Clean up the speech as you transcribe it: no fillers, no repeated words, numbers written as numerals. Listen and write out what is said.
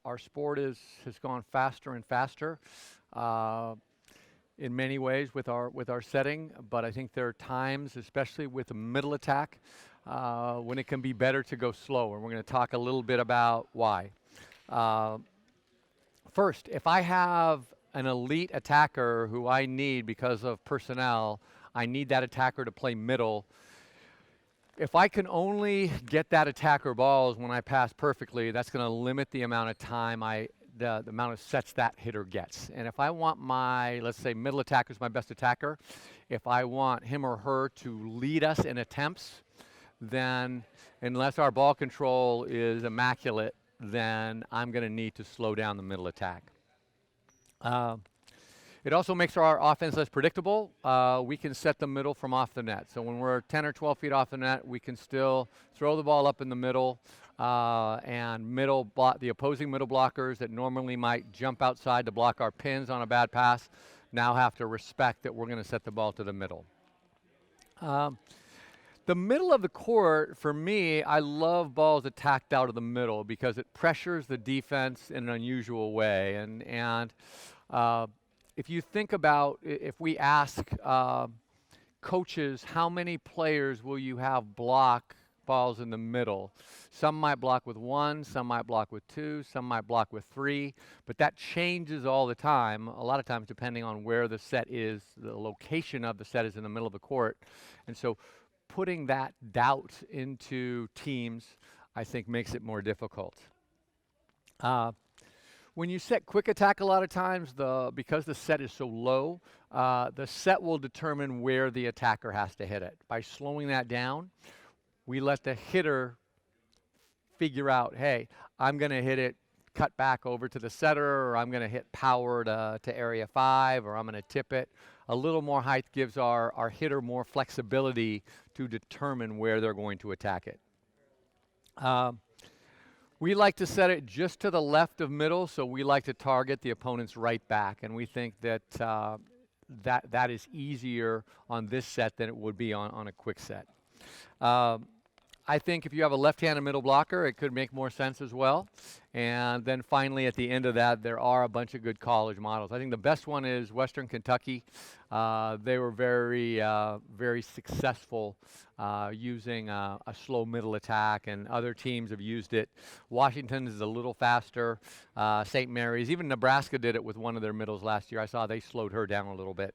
our sport has gone faster and faster in many ways with our setting, but I think there are times, especially with the middle attack, when it can be better to go slower. We're going to talk a little bit about why. Uh, First, if I have an elite attacker who I need because of personnel, I need that attacker to play middle. If I can only get that attacker balls when I pass perfectly, that's going to limit the amount of time the amount of sets that hitter gets. And if I want my, let's say, middle attacker is my best attacker, if I want him or her to lead us in attempts, then unless our ball control is immaculate, then I'm going to need to slow down the middle attack. Uh, it also makes our offense less predictable. We can set the middle from off the net. So when we're 10 or 12 feet off the net, we can still throw the ball up in the middle, and the opposing middle blockers that normally might jump outside to block our pins on a bad pass now have to respect that we're going to set the ball to the middle. The middle of the court, for me, I love balls attacked out of the middle because it pressures the defense in an unusual way. And if you think about, if we ask coaches, how many players will you have block balls in the middle? Some might block with one, some might block with two, some might block with three, but that changes all the time, a lot of times depending on where the set is, the location of the set is in the middle of the court. And so putting that doubt into teams, I think, makes it more difficult. When you set quick attack, a lot of times, because the set is so low, the set will determine where the attacker has to hit it. By slowing that down, we let the hitter figure out, hey, I'm going to hit it cut back over to the setter, or I'm going to hit power to area 5, or I'm going to tip it. A little more height gives our hitter more flexibility to determine where they're going to attack it. We like to set it just to the left of middle, so we like to target the opponent's right back, and we think that that is easier on this set than it would be on a quick set. I think if you have a left-handed middle blocker, it could make more sense as well. And then finally, at the end of that, there are a bunch of good college models. I think the best one is Western Kentucky. They were very successful using a slow middle attack, and other teams have used it. Washington is a little faster. St. Mary's, even Nebraska did it with one of their middles last year. I saw they slowed her down a little bit.